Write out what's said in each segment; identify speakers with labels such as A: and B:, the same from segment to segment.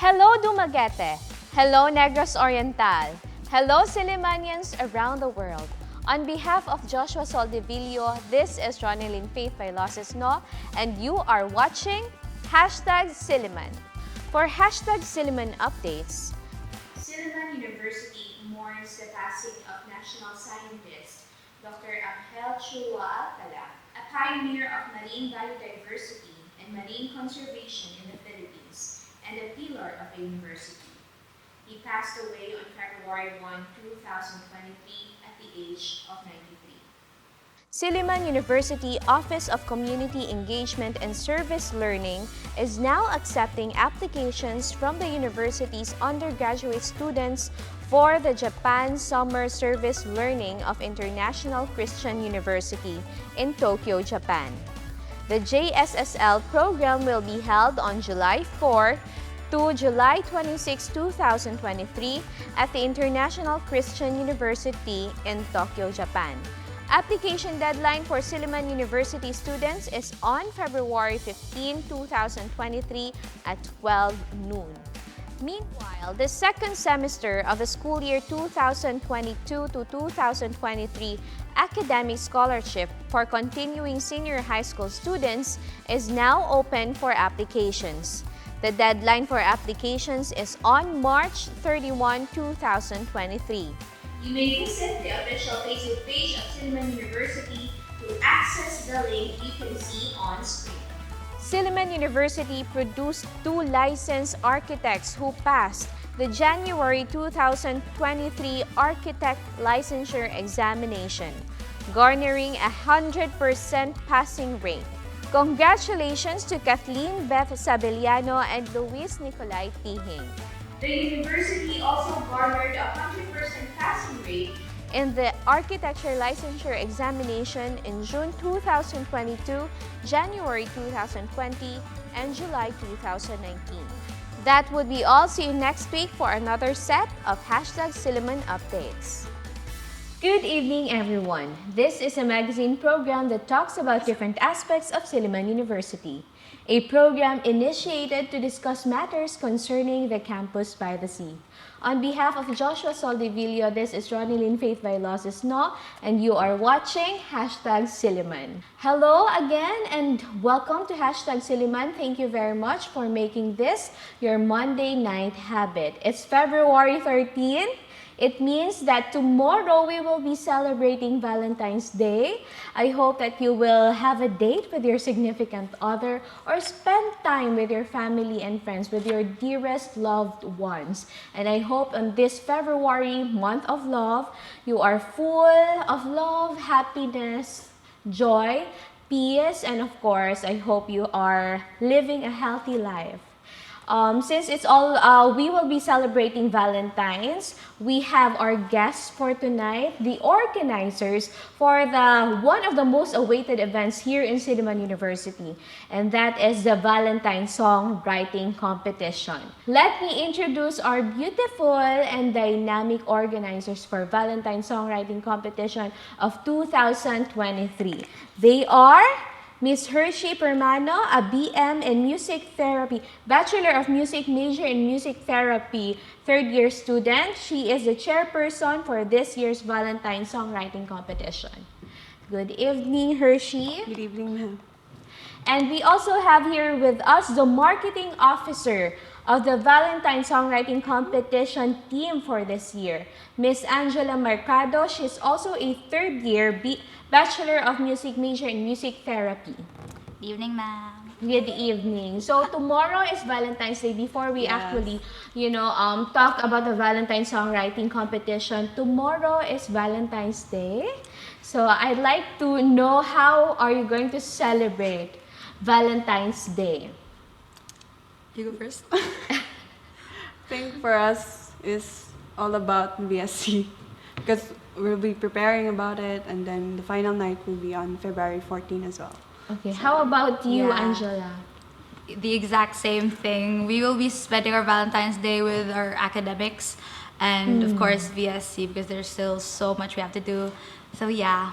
A: Hello Dumaguete! Hello Negros Oriental! Hello Sillimanians around the world! On behalf of Joshua Soldivillo, this is Ronelyn Vailoces-No, and you are watching #Silliman. For #Silliman updates,
B: Silliman University mourns the passing of national scientist Dr. Algernon Van Peel, a pioneer of marine biodiversity and marine conservation in the Philippines, and a pillar of the university. He passed away on February 1, 2023 at the age of 93.
A: Silliman University Office of Community Engagement and Service Learning is now accepting applications from the university's undergraduate students for the Japan Summer Service Learning of International Christian University in Tokyo, Japan. The JSSL program will be held on July 4 to July 26, 2023 at the International Christian University in Tokyo, Japan. Application deadline for Silliman University students is on February 15, 2023 at 12 noon. Meanwhile, the second semester of the school year 2022 to 2023 academic scholarship for continuing senior high school students is now open for applications. The deadline for applications is on March 31, 2023.
B: You may visit the official Facebook page of Silliman University to access the link you can see on screen.
A: Silliman University produced 2 licensed architects who passed the January 2023 Architect Licensure Examination, garnering a 100% passing rate. Congratulations to Kathleen Beth Sabeliano and Luis Nicolay Tihing.
B: The university also garnered a 100% passing rate
A: in the Architecture Licensure Examination in June 2022, January 2020, and July 2019. That would be all. See you next week for another set of #Silliman updates. Good evening, everyone. This is a magazine program that talks about different aspects of Silliman University, a program initiated to discuss matters concerning the campus by the sea. On behalf of Joshua Soldivillo, this is Ronelyn Vailoces-No, and you are watching #Silliman. Hello again and welcome to #Silliman. Thank you very much for making this your Monday night habit. It's February 13th. It means that tomorrow we will be celebrating Valentine's Day. I hope that you will have a date with your significant other or spend time with your family and friends, with your dearest loved ones. And I hope on this February month of love, you are full of love, happiness, joy, peace, and of course, I hope you are living a healthy life. Since it's all, we will be celebrating Valentine's, we have our guests for tonight, the organizers for one of the most awaited events here in Silliman University, and that is the Valentine Songwriting Competition. Let me introduce our beautiful and dynamic organizers for Valentine Songwriting Competition of 2023. They are Miss Hershey Permano, a BM in Music Therapy, Bachelor of Music major in Music Therapy, third-year student. She is the chairperson for this year's Valentine Songwriting Competition. Good evening, Hershey.
C: Good evening, ma'am.
A: And we also have here with us the marketing officer of the Valentine Songwriting Competition team for this year, Miss Angela Mercado. She's also a third-year Bachelor of Music major in Music Therapy.
D: Good evening, ma'am.
A: Good evening. So tomorrow is Valentine's Day. Before we actually, talk about the Valentine Songwriting Competition, tomorrow is Valentine's Day. So I'd like to know, how are you going to celebrate Valentine's Day?
C: You go first. I think for us is all about VSC because we'll be preparing about it, and then the final night will be on February 14 as well.
A: Okay, how about you,
D: Yeah.
A: Angela?
D: The exact same thing. We will be spending our Valentine's Day with our academics and of course VSC because there's still so much we have to do. So yeah,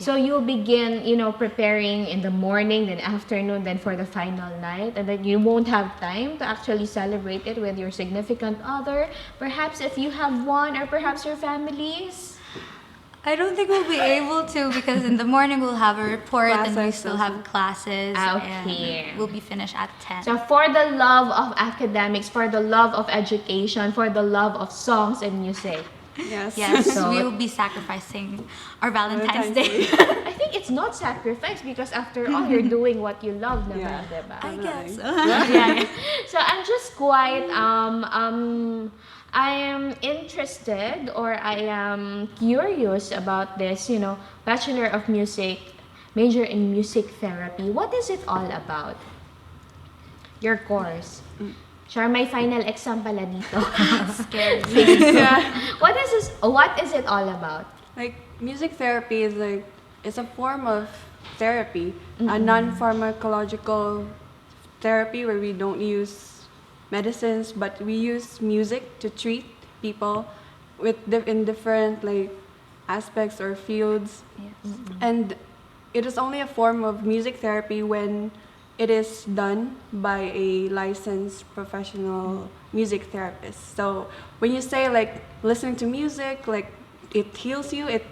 A: So you'll begin, preparing in the morning, then afternoon, then for the final night, and then you won't have time to actually celebrate it with your significant other. Perhaps if you have one, or perhaps your families.
D: I don't think we'll be able to because in the morning we'll have a report and we
C: Classes
D: still
C: also.
D: have classes.
A: Okay.
D: And we'll be finished at 10.
A: So for the love of academics, for the love of education, for the love of songs and music.
C: Yes.
D: Yes,
A: So-
D: we will be sacrificing our Valentine's
C: Valentine's
D: Day.
A: I think it's not sacrifice because after all, you're doing what you love, naman,
C: Yeah.
A: diba?
D: I guess.
A: Yeah. So I'm just quite I am interested, or I am curious about this, Bachelor of Music, major in music therapy. What is it all about? Your course. Char, may final exam pala dito.
D: Scared.
A: What is it all about?
C: Like music therapy is it's a form of therapy, a non-pharmacological therapy where we don't use medicines, but we use music to treat people in different aspects or fields.
D: Yes.
C: And it is only a form of music therapy when it is done by a licensed professional music therapist. So when you say listening to music, it heals you, it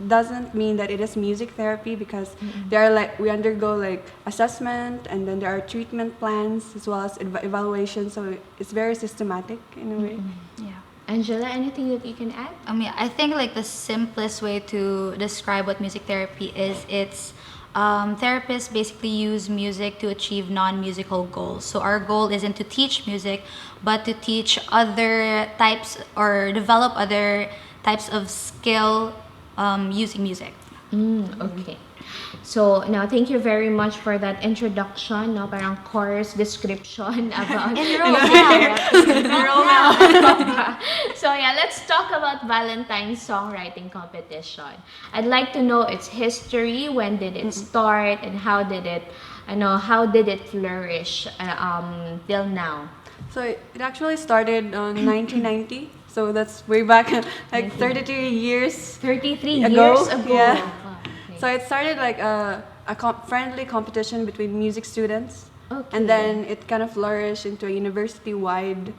C: doesn't mean that it is music therapy because there are we undergo assessment, and then there are treatment plans as well as evaluation. So it's very systematic in a way.
D: Yeah.
A: Angela, anything that you can add?
D: I think the simplest way to describe what music therapy is, it's therapists basically use music to achieve non-musical goals. So our goal isn't to teach music, but to teach other types or develop other types of skill using music.
A: Okay. So now, thank you very much for that introduction, parang course description about
D: Enroll now.
A: So yeah, let's talk about Valentine Songwriting Competition. I'd like to know its history. When did it start, and how did it flourish till now?
C: So it actually started in 1990. So that's way back, 33 years
A: 33
C: ago.
A: years ago.
C: Yeah.
A: Wow, okay.
C: So it started a friendly competition between music students.
A: Okay.
C: And then it kind of flourished into a university-wide,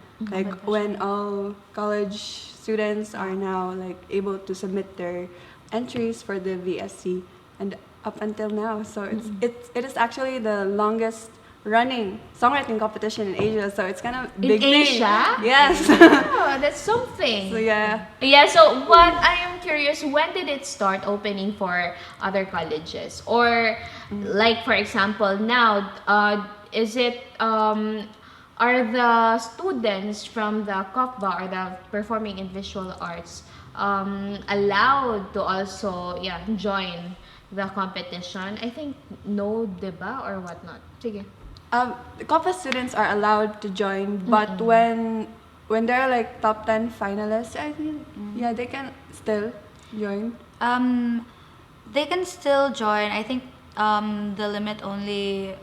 C: when all college students are now able to submit their entries for the VSC, and up until now. So it is actually the longest running songwriting competition in Asia. So it's kind of big
A: In
C: thing.
A: Asia?
C: Yes.
A: Oh, that's something.
C: So yeah.
A: Yeah, so what I am curious, when did it start opening for other colleges? Or for example, now, is it, are the students from the COFBA or the Performing in Visual Arts allowed to also, join the competition? I think no, diba, or whatnot. Sige.
C: The COPA students are allowed to join, but when they're top 10 finalists, I think they can still join.
D: They can still join. I think the limit only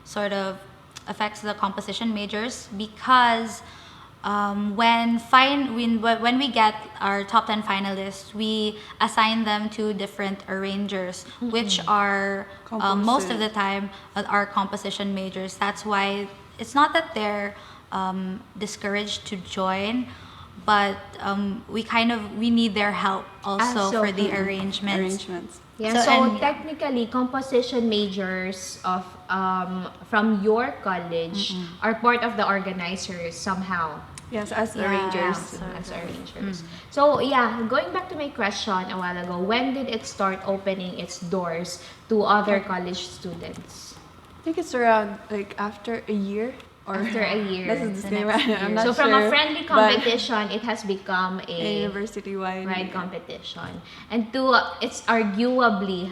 D: sort of affects the composition majors because when we get our top 10 finalists, we assign them to different arrangers, which are most of the time are composition majors. That's why it's not that they're discouraged to join, but we need their help also
A: so
D: for the arrangements.
A: Yeah,
D: So,
A: so
D: and-
A: technically, composition majors of from your college are part of the organizers somehow.
C: Yes, as
D: Yeah.
C: arrangers.
A: As arrangers. So yeah, going back to my question a while ago, when did it start opening its doors to other college students?
C: I think it's around after a year. Or
A: After a year.
C: This is
D: The
C: disclaimer.
D: next year.
C: I'm not
A: So from
C: sure,
A: a friendly
C: but
A: competition, it has become
C: a university-wide.
A: competition. And it's arguably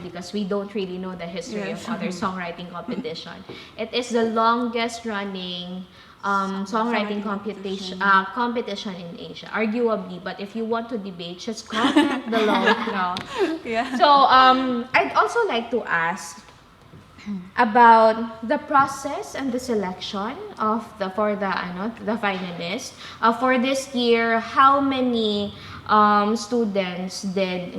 A: because we don't really know the history
C: Yes.
A: of other songwriting competition. It is the longest running songwriting competition in Asia, arguably. But if you want to debate, just comment below. No.
C: Yeah.
A: So I'd also like to ask about the process and the selection of the finalists for this year. How many students did,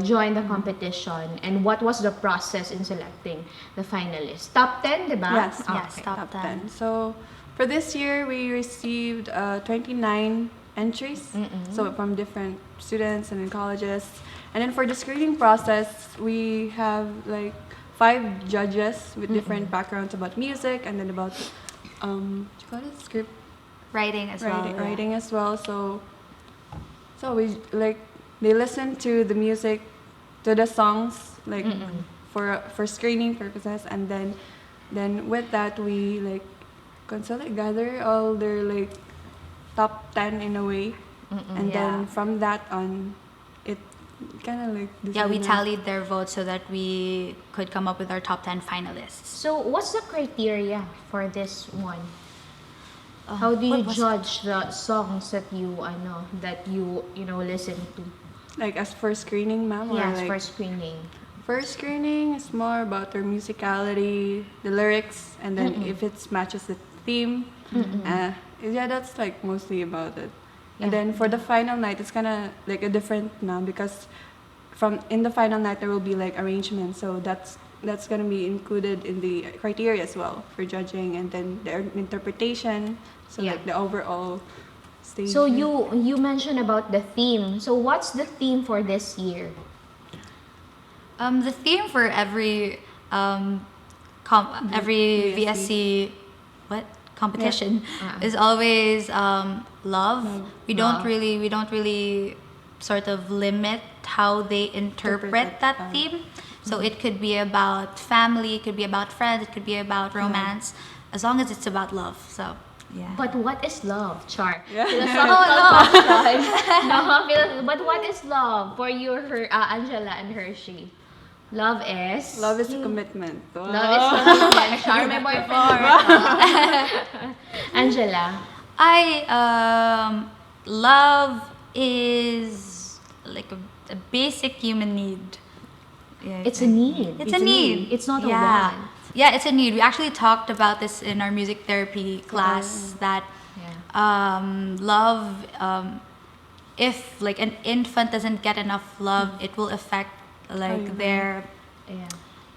A: join the competition, and what was the process in selecting the finalists? Top 10, diba?
C: Yes,
D: Yes, top 10.
C: So for this year, we received 29 entries. So from different students and in colleges. And then for the screening process, we have like 5 judges with different backgrounds about music and then about what you call it? Script
D: Writing as well.
C: writing as well. So we like they listen to the music, to the songs like for screening purposes, and then with that we like gather all their like top 10 in a way, and then from that on, it kind of like
D: Yeah, we
C: decided-
D: tallied their votes so that we could come up with our top 10 finalists.
A: So what's the criteria for this one? How do you
D: what was-
A: judge the songs that you listen to?
C: like as for screening, ma'am, or
A: Yes,
C: like
A: for screening.
C: first screening is more about their musicality, the lyrics, and then if it matches the theme. Yeah, that's like mostly about it. And
A: Yeah.
C: then for the final night, it's kind of like a different now because in the final night there will be like arrangements, so that's gonna be included in the criteria as well for judging, and then the interpretation. So
A: Yeah.
C: like the overall stage.
A: So you mentioned about the theme. So what's the theme for this year?
D: The theme for every every VSC competition is always love. We don't really sort of limit how they interpret that theme. So it could be about family, it could be about friends, it could be about romance, as long as it's about love. So yeah.
A: But what is love, Char?
C: Yeah.
A: Philosophical question. No, but what is love for you, Angela and Hershey? Love is
C: a commitment.
A: Love is commitment. Char, my boyfriend. Angela.
D: Love is like a basic human need. Yeah,
A: It's a need.
D: It's a need.
A: It's not a
D: yeah.
A: want.
D: Yeah, it's a need. We actually talked about this in our music therapy class that love, if like an infant doesn't get enough love, it will affect like their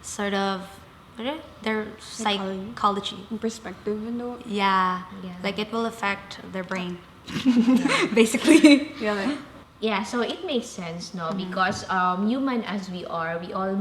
D: sort of their psychology.
C: Perspective,
D: Yeah.
A: Yeah.
D: Like it will affect their brain. Basically.
C: yeah, like,
A: Yeah, so it makes sense, no? Because human as we are, we all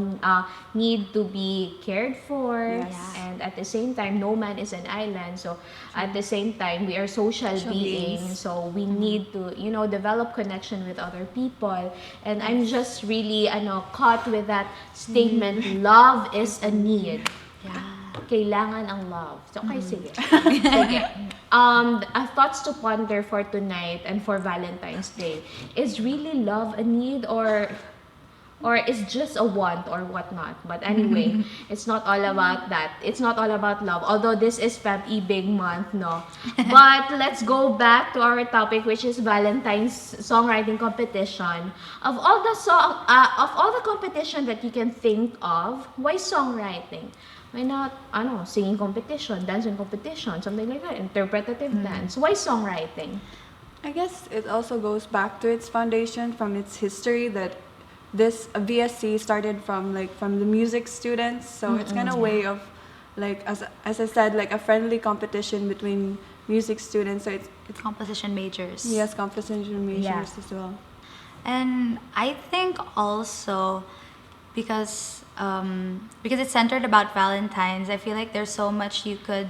A: need to be cared for.
C: Yes.
A: And at the same time, no man is an island. So at the same time, we are social beings. So we need to, develop connection with other people. And I'm just really caught with that statement, love is a need.
D: Yeah.
A: Kailangan ang love. So, okay, sige. Sige. Thoughts to ponder for tonight and for Valentine's Day. Is really love a need or is just a want or whatnot? But anyway, it's not all about that. It's not all about love. Although this is Feb-Ibig month, no? But let's go back to our topic, which is Valentine's Songwriting Competition. Of all the competition that you can think of, why songwriting? Why not, singing competition, dancing competition, something like that, interpretative dance? Why songwriting?
C: I guess it also goes back to its foundation, from its history, that this VSC started from the music students. So it's kind of a way of, like, as I said, like a friendly competition between music students. So it's
D: Composition majors.
C: yes, composition majors as well.
D: And I think also because it's centered about Valentine's, I feel like there's so much you could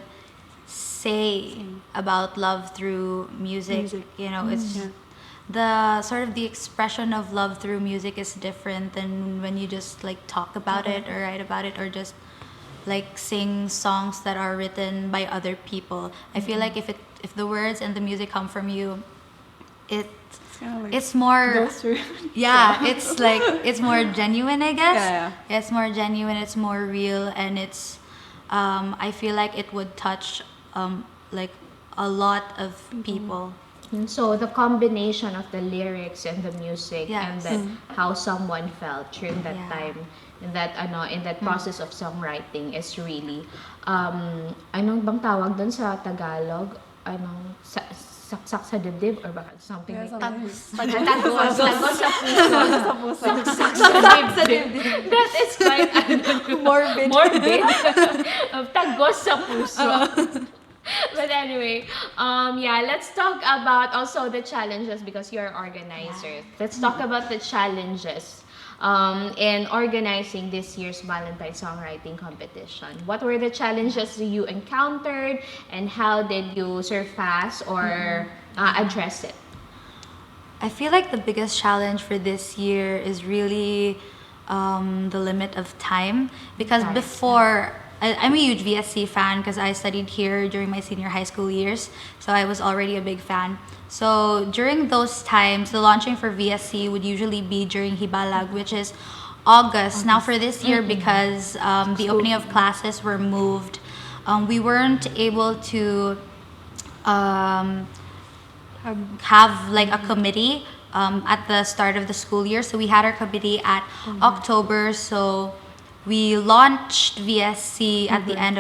D: say about love through music. It's the sort of the expression of love through music is different than when you just like talk about it or write about it or just like sing songs that are written by other people. I feel like if the words and the music come from you, it's more
C: Goes through.
D: it's more genuine, I guess.
C: Yeah.
D: It's more genuine, it's more real, and it's I feel like it would touch like a lot of people.
A: And so the combination of the lyrics and the music and
D: Yes.
A: then how someone felt during that
D: Yeah.
A: time in that process of songwriting is really anong bang tawag doon sa Tagalog? saksak sa dibdib or baka something
C: Yeah,
A: like
C: something.
A: tagos sa puso. Saksak sa dibdib. That is quite
C: Morbid.
A: Tagos sa puso. But anyway, yeah, let's talk about also the challenges because you're organizers. Let's talk about the challenges in organizing this year's Valentine Songwriting Competition. What were the challenges you encountered and how did you surpass or address it?
D: I feel like the biggest challenge for this year is really the limit of time, because
A: Right.
D: before I'm a huge VSC fan because I studied here during my senior high school years, so I was already a big fan. So during those times, the launching for VSC would usually be during Hibalag, which is August. Now for this year, because the opening of classes were moved, we weren't able to have like a committee at the start of the school year. So we had our committee at October. So we launched VSC at the end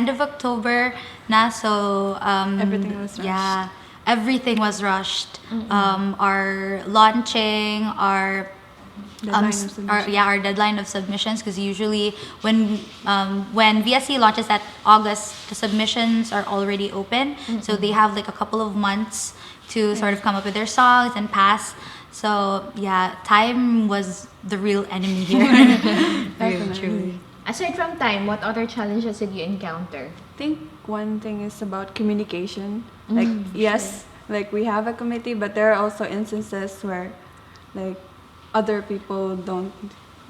D: of October. Na so
C: Everything was rushed.
D: Yeah, everything was rushed. Our launching, our
C: Deadline of submission.
D: our deadline of submissions, because usually when VSC launches at August, the submissions are already open, so they have like a couple of months to sort of come up with their songs and pass. So yeah, time was the real enemy here.
C: Definitely.
D: Truly.
A: Aside from time, what other challenges did you encounter?
C: I think one thing is about communication. Like, yes, like we have a committee, but there are also instances where like other people don't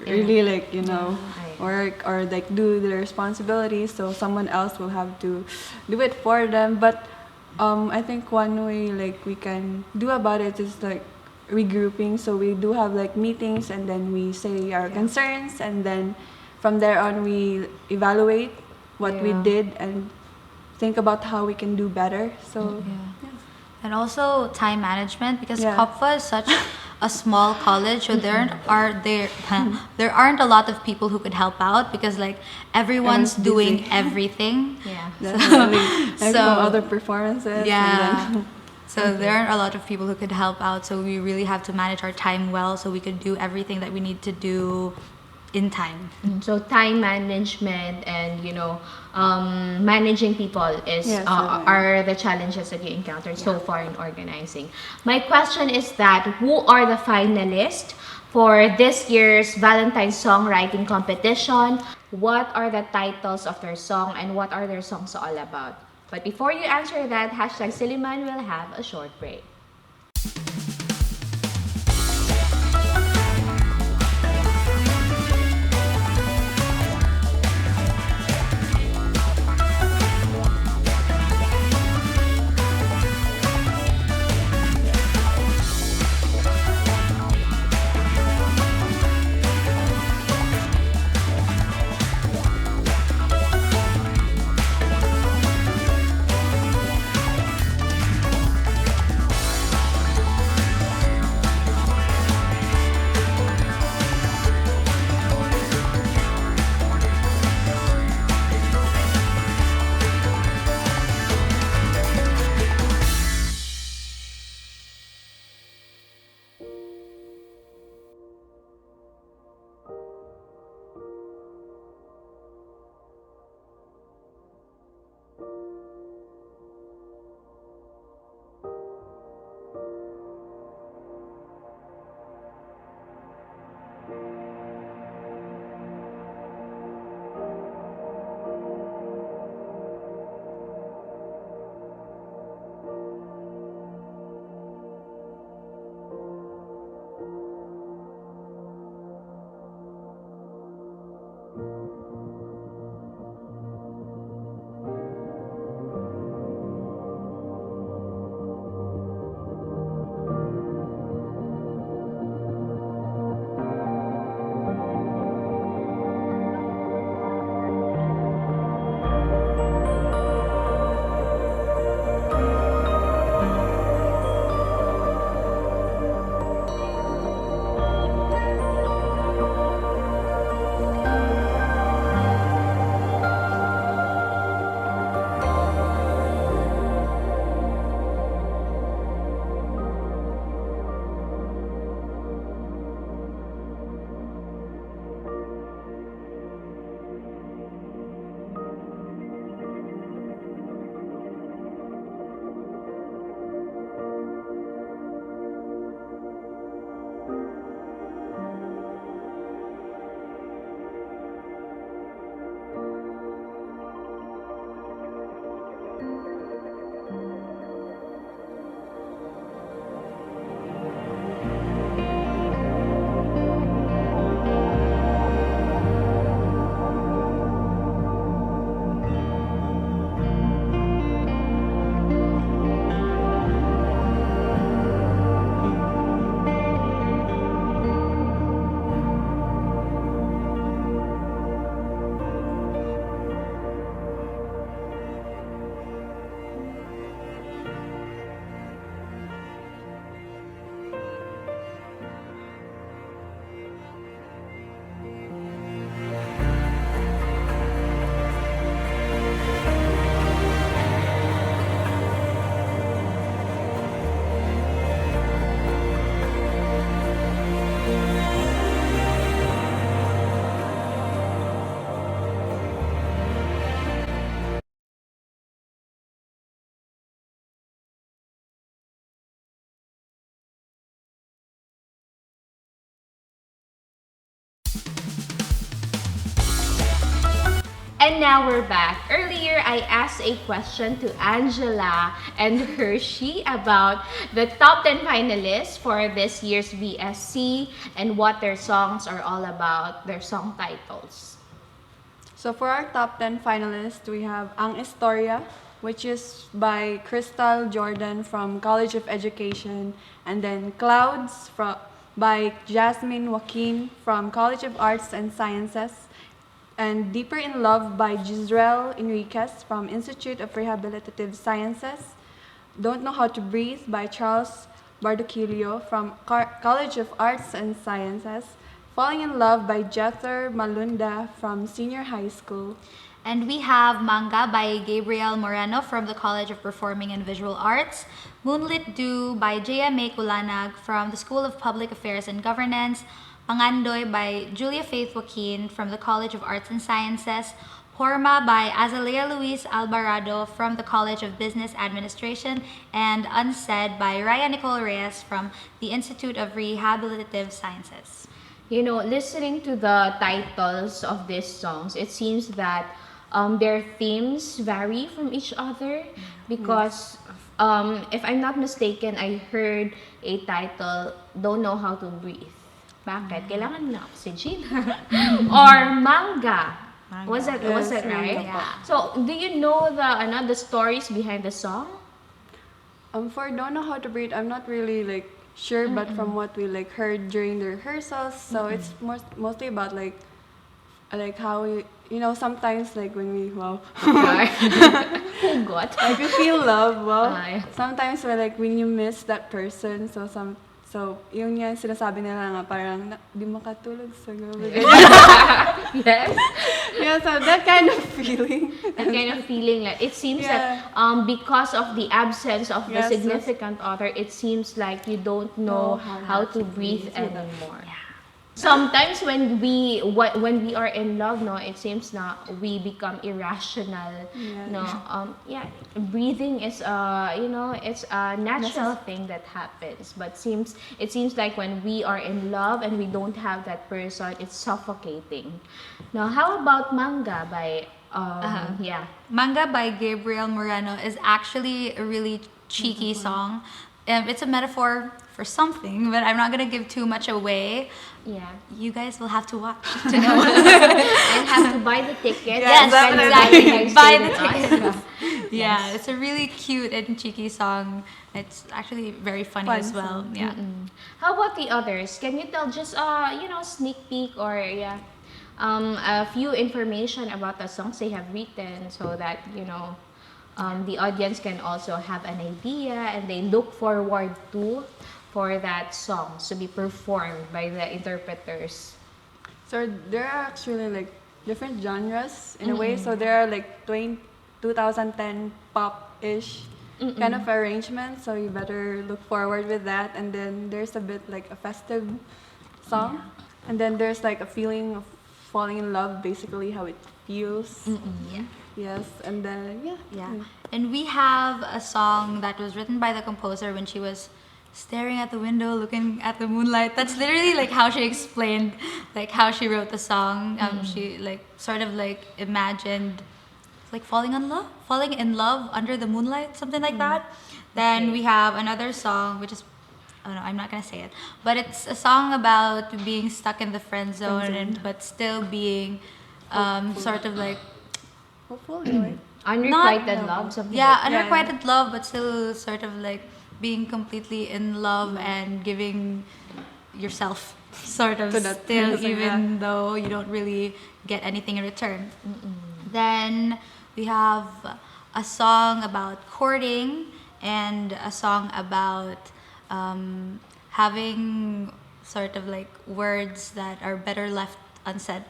C: really like,
A: Right.
C: work or like do their responsibilities, so someone else will have to do it for them. But I think one way like we can do about it is like regrouping. So we do have like meetings and then we say our concerns, and then from there on we evaluate what we
A: Yeah.
C: did and think about how we can do better. So
D: And also time management, because
C: Yeah.
D: COPFA is such a small college, so there aren't a lot of people who could help out, because like everyone's
C: Everyone's
D: doing
C: busy.
D: everything.
A: Yeah.
C: definitely like
D: So-
C: from other performances.
D: Yeah.
C: And then,
D: So there aren't a lot of people who could help out, so we really have to manage our time well so we could do everything that we need to do in time.
A: So time management and managing people is
C: Yes,
A: are the challenges that you encountered so far in organizing. My question is that who are the finalists for this year's Valentine Songwriting Competition? What are the titles of their song and what are their songs all about? But before you answer that, #Silliman will have a short break. And now we're back. Earlier, I asked a question to Angela and Hershey about the top 10 finalists for this year's VSC and what their songs are all about, their song titles.
C: So for our top 10 finalists, we have Ang Istorya, which is by Crystal Jordan from College of Education, and then Clouds by Jasmine Joaquin from College of Arts and Sciences, and Deeper in Love by Gisrel Enriquez from Institute of Rehabilitative Sciences, Don't Know How to Breathe by Charles Bardoquillo from College of Arts and Sciences, Falling in Love by Jether Malunda from Senior High School.
D: And we have Manga by Gabriel Moreno from the College of Performing and Visual Arts, Moonlit Dew by JMA Kulanag from the School of Public Affairs and Governance, Pangandoy by Julia Faith Joaquin from the College of Arts and Sciences, Horma by Azalea Luis Alvarado from the College of Business Administration, and Unsaid by Raya Nicole Reyes from the Institute of Rehabilitative Sciences.
A: You know, listening to the titles of these songs, it seems that their themes vary from each other because if I'm not mistaken, I heard a title, Don't Know How to Breathe. Bakit? Kailangan na oxygen. Or Manga. Was that right?
D: Yeah.
A: So, do you know the stories behind the song?
C: For Don't Know How to Breathe, I'm not really like sure, but from what we like heard during the rehearsals, so it's mostly about like how we, you know, sometimes like when we
A: Hugot.
C: like we feel love,
A: Ay.
C: sometimes when you miss that person, so yun yan sinasabi nila nga parang di makatulog sa gabi.
A: Yes.
C: Yeah, so that kind of feeling.
A: That kind of feeling, like it seems
C: Yeah.
A: that because of the absence of the
C: Yes,
A: significant other, it seems like you don't know how to breathe anymore. Sometimes when we are in love, no, it seems na we become irrational.
C: Yeah.
A: No, breathing is it's a natural thing that happens. But it seems like when we are in love and we don't have that person, it's suffocating. Now, how about Manga by
D: Manga by Gabriel Moreno is actually a really cheeky song. It's a metaphor for something, but I'm not gonna give too much away.
A: Yeah.
D: You guys will have to watch to know.
A: And have to buy the ticket.
D: Yes,
A: and spend
D: exactly.
A: time
D: Buy
A: with
D: the
A: us.
D: ticket. Yeah, it's a really cute and cheeky song. It's actually very funny
C: Fun
D: as well.
C: song.
D: Yeah.
A: How about the others? Can you tell just sneak peek or a few information about the songs they have written so that the audience can also have an idea and they look forward to for that song to be performed by the interpreters.
C: So there are actually like different genres in a way. So there are like 2010 pop-ish kind of arrangements. So you better look forward with that. And then there's a bit like a festive song. And then there's like a feeling of falling in love, basically how it feels.
D: Yeah.
C: Yes, and then
D: Yeah. And we have a song that was written by the composer when she was staring at the window, looking at the moonlight. That's literally like how she explained like how she wrote the song. She like sort of like imagined like falling in love under the moonlight, something like that. Then we have another song which is, oh no, I'm not gonna say it, but it's a song about being stuck in the friend zone, but still being sort of like
C: hopeful in a way.
A: Unrequited love, something
D: yeah,
A: like
D: unrequited love, but still sort of like being completely in love and giving yourself sort of
C: To that
D: still,
C: person,
D: even though you don't really get anything in return. Then we have a song about courting and a song about having sort of like words that are better left unsaid.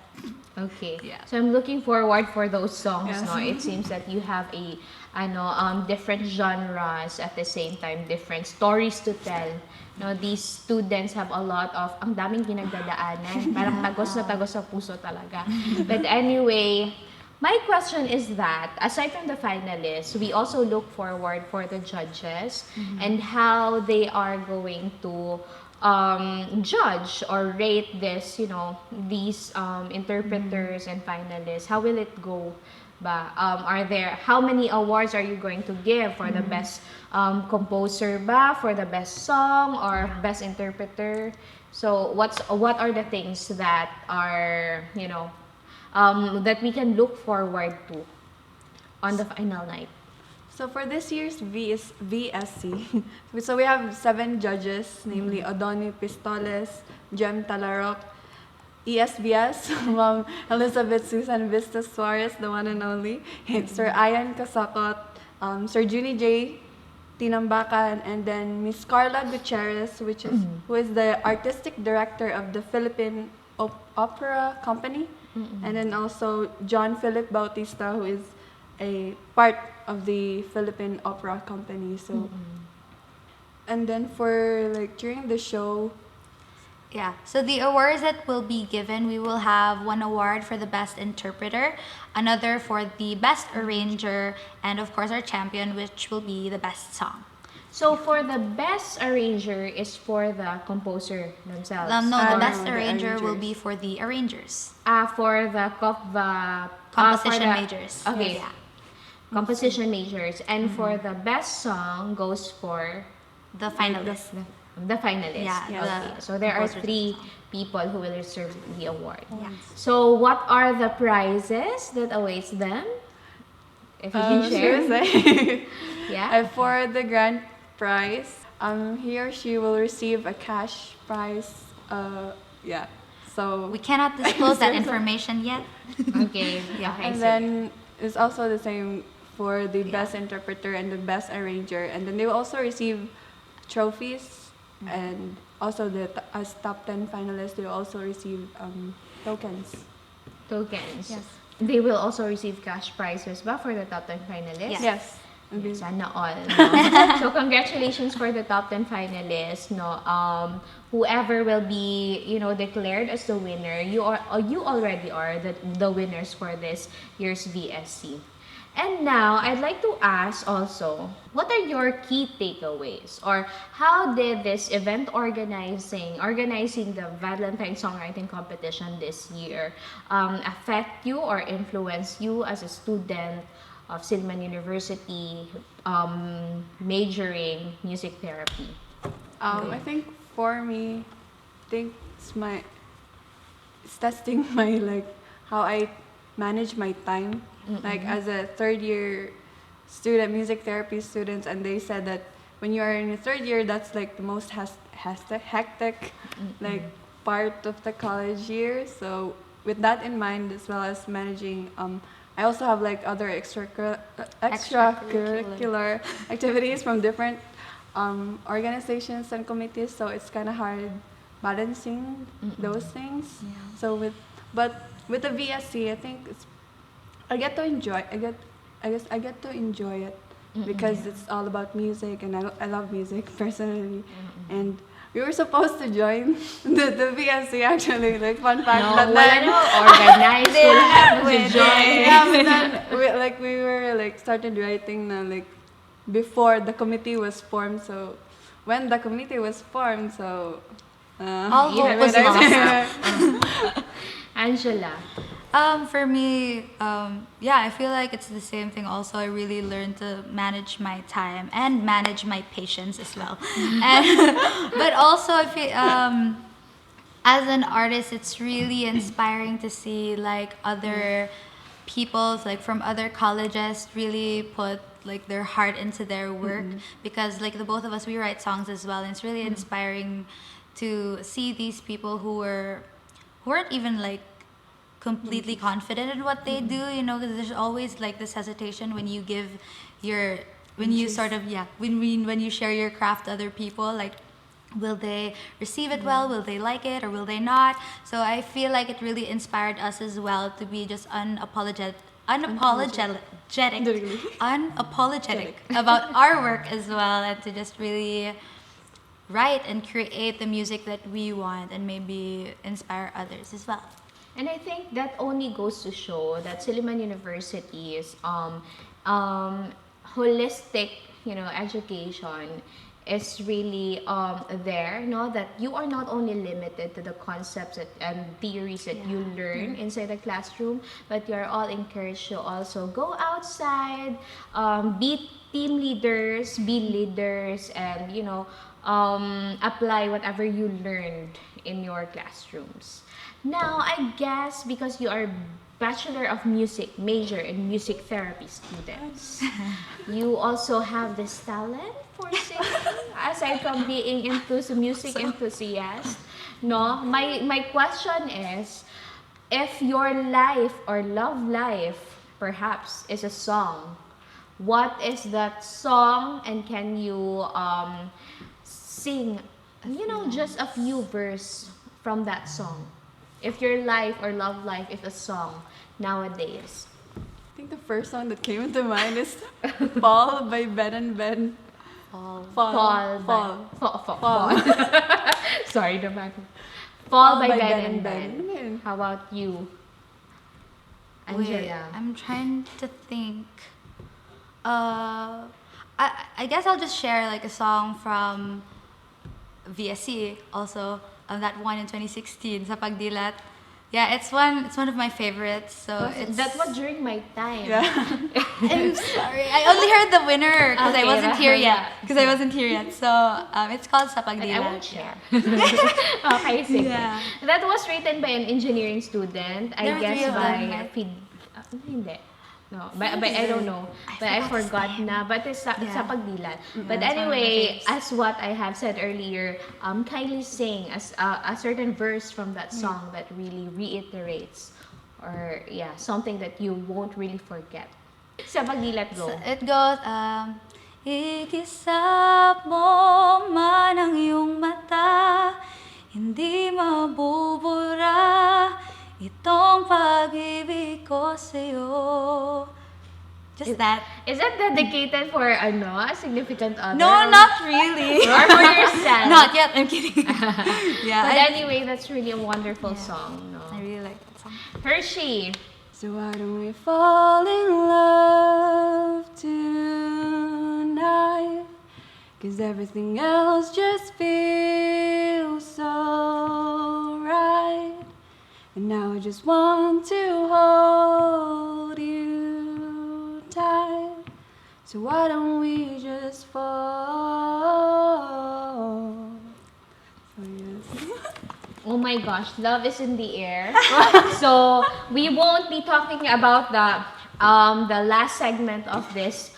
A: Okay.
D: Yeah.
A: So I'm looking forward for those songs.
C: Yes.
A: No, it seems that you have different genres at the same time, different stories to tell. No, these students have a lot of ang daming pinagdadaanan. Parang tagos na tagos sa puso talaga. But anyway, my question is that aside from the finalists, we also look forward for the judges and how they are going to judge or rate this, these interpreters and finalists? How will it go? Ba? How many awards are you going to give for the best composer ba, for the best song or best interpreter? So what are the things that are, that we can look forward to on the final night?
C: So for this year's VSC, so we have 7 judges, namely Odoni Pistoles, Jem Talarok, ESBS, Ma'am Elizabeth Susan Vista Suarez, the one and only, Sir Ian Kasakot, Sir Junie J. Tinambakan, and then Miss Carla Gutierrez, who is the artistic director of the Philippine Opera Company, and then also John Philip Bautista, who is a part of the Philippine Opera Company. So, and then for during the show.
D: Yeah, so the awards that will be given, we will have 1 award for the best interpreter, another for the best arranger, and of course our champion, which will be the best song.
A: So for the best arranger is for the composer themselves?
D: No, the best
C: the
D: arranger will
C: arrangers.
D: be for the arrangers.
A: For the
D: Composition majors.
A: Okay.
D: Yeah.
A: Composition majors. And for the best song goes for
D: The finalists.
A: the finalists.
D: Yeah,
A: Okay.
D: the
A: So there are
D: composers
A: 3 people who will receive the award.
D: Yeah.
A: So what are the prizes that awaits them? If you can share. Yeah.
C: For the grand prize, he or she will receive a cash prize. Yeah. So
D: We cannot disclose that information yet.
A: Okay.
D: Yeah.
A: Okay,
C: and
A: so-
C: then it's also the same for the best interpreter and the best arranger, and then they will also receive trophies, and also as top 10 finalists, they will also receive tokens.
A: tokens.
C: Yes.
A: They will also receive cash prizes ba for the top 10 finalists?
D: Yes.
C: Yes.
A: Sana all. No? So congratulations for the top 10 finalists. No, whoever will be declared as the winner, you already are the winners for this year's VSC. And now I'd like to ask also, what are your key takeaways, or how did this event organizing the Valentine Songwriting Competition this year affect you or influence you as a student of Silliman University majoring music therapy?
C: I think for me, it's testing my how I manage my time. As a 3rd year student, music therapy students, and they said that when you are in your 3rd year, that's the most hectic part of the college year. So with that in mind, as well as managing, I also have other extracurricular activities from different organizations and committees. So it's kind of hard balancing those things. So with the VSC, I think I get to enjoy it because it's all about music, and I love music personally. And we were supposed to join the VSC actually. Fun fact.
A: No,
C: but
A: wala
C: then,
A: no organized. Wala na to join.
C: yeah, but then we were started writing na before the committee was formed. So when the committee was formed, so
D: All
A: You
D: hope was
A: have it.
D: lost.
A: Angela.
D: For me, I feel like it's the same thing also. I really learned to manage my time and manage my patience as well. But also, I feel, as an artist, it's really inspiring to see other people from other colleges really put their heart into their work, because the both of us, we write songs as well, and it's really inspiring to see these people who weren't even completely confident in what they do, because there's always this hesitation when you give when you share your craft to other people, will they receive it well, will they like it, or will they not? So I feel like it really inspired us as well to be just unapologetic about our work as well, and to just really write and create the music that we want, and maybe inspire others as well.
A: And I think that only goes to show that Silliman University's holistic, education is really there, no, that you are not only limited to the concepts and theories that you learn inside the classroom, but you are all encouraged to also go outside, be team leaders, be leaders, and apply whatever you learned in your classrooms. Now, I guess because you are Bachelor of Music major in music therapy students, you also have this talent for singing, aside from being music enthusiast. No, my question is, if your life or love life perhaps is a song, what is that song, and can you sing, just a few verse from that song? If your life or love life is a song nowadays.
C: I think the first song that came into mind is Fall by Ben and Ben.
A: Fall. Sorry naman. Fall by Ben and Ben. How about you, Angela?
D: Wait, I'm trying to think. I guess I'll just share like a song from VSC also. That one in 2016, Sa Pagdilat. Yeah, it's one of my favorites. So
A: that was during my time.
C: Yeah.
D: I'm sorry, I only heard the winner because I wasn't here yet. So it's called Sa Pagdilat.
A: I won't share. Okay, sige.
D: Yeah.
A: That was written by an engineering student. I
D: There were
A: guess
D: three of
A: by
D: them, right?
A: hindi. No, but I don't know. I forgot na. But it's sa Pagdilat. But anyway, as what I have said earlier, kindly sing a certain verse from that song that really reiterates, or something that you won't really forget. Sa Pagdilat, go.
D: So it goes, ikisap mo man ang iyong mata, hindi mabubura itong pag-ibig ko sa'yo. Just that.
A: Is that dedicated for a significant other?
D: No, not really.
A: Or for yourself?
D: Not yet, I'm kidding.
A: But anyway, that's really a wonderful song. No?
D: I really like that song.
A: Hershey.
C: So why don't we fall in love tonight? 'Cause everything else just feels so right. And now I just want to hold you tight. So why don't we just fall? So yes.
A: Oh my gosh, love is in the air. So we won't be talking about the last segment of this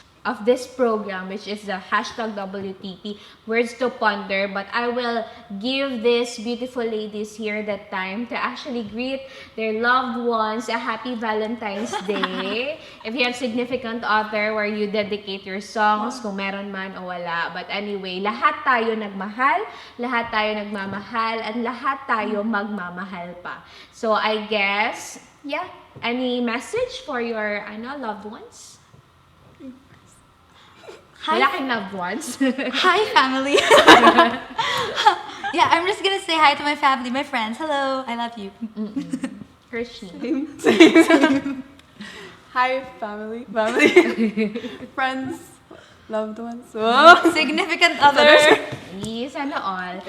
A: program, which is the #WTP Words to Ponder, but I will give these beautiful ladies here the time to actually greet their loved ones a happy Valentine's Day. If you have significant other where you dedicate your songs, kung meron man o wala. But anyway, lahat tayo nagmahal, lahat tayo nagmamahal, and lahat tayo magmamahal pa. So I guess, any message for your loved ones? Wala kayong loved ones?
D: Hi, family. Yeah, I'm just gonna say hi to my family, my friends. Hello, I love you.
A: Hershey.
C: Same. Hi, family, friends, loved ones. Oh.
D: Significant other.
A: Yes, sana all.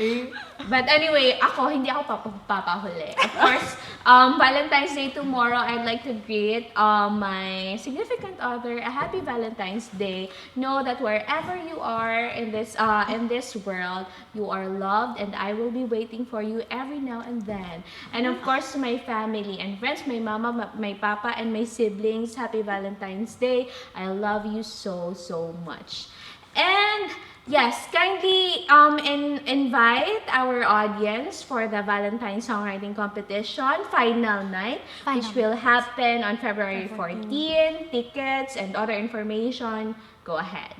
A: But anyway, hindi ako papahuli. Of course, Valentine's Day tomorrow, I'd like to greet my significant other a happy Valentine's Day. Know that wherever you are in this world, you are loved, and I will be waiting for you every now and then. And of course, to my family and friends, my mama, my papa, and my siblings, happy Valentine's Day. I love you so, so much. And yes, kindly invite our audience for the Valentine Songwriting Competition Final Night, which will happen on February 14. Tickets and other information, go ahead.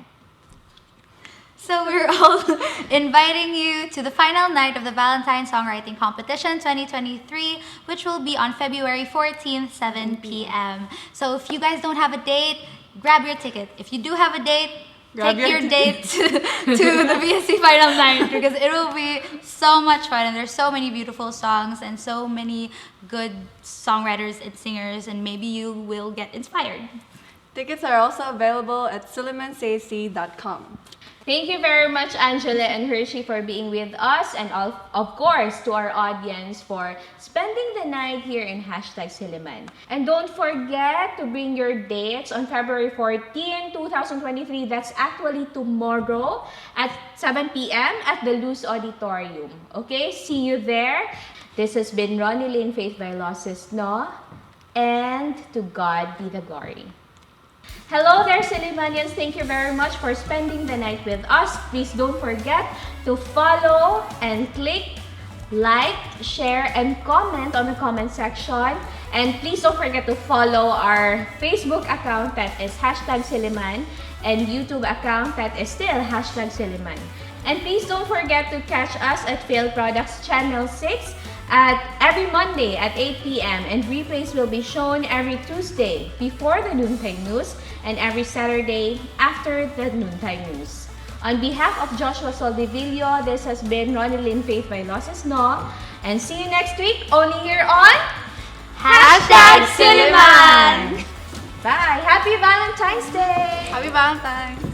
D: So we're all inviting you to the final night of the Valentine Songwriting Competition 2023, which will be on February 14th, 7 p.m. So if you guys don't have a date, grab your ticket. If you do have a date, take your date to the VSC Final Night, because it will be so much fun, and there's so many beautiful songs and so many good songwriters and singers, and maybe you will get inspired.
C: Tickets are also available at sillimancac.com.
A: Thank you very much, Angela and Hershey, for being with us, and of course to our audience for spending the night here in #Silliman. And don't forget to bring your dates on February 14, 2023. That's actually tomorrow at 7 p.m. at the Luz Auditorium. Okay, see you there. This has been Ronelyn Faith Vailoces-No, and to God be the glory. Hello there, Sillimanians. Thank you very much for spending the night with us. Please don't forget to follow and click like, share, and comment on the comment section. And please don't forget to follow our Facebook account that is #Silliman and YouTube account that is still #Silliman. And please don't forget to catch us at Fail Products Channel 6 at every Monday at 8 p.m. and replays will be shown every Tuesday before the noontime news and every Saturday after the noontime news. On behalf of Joshua Soldivillo, this has been Ronelyn Faith Vailoces-No, and see you next week only here on
D: #Silliman!
A: Bye! Happy Valentine's Day!
C: Happy Valentine's!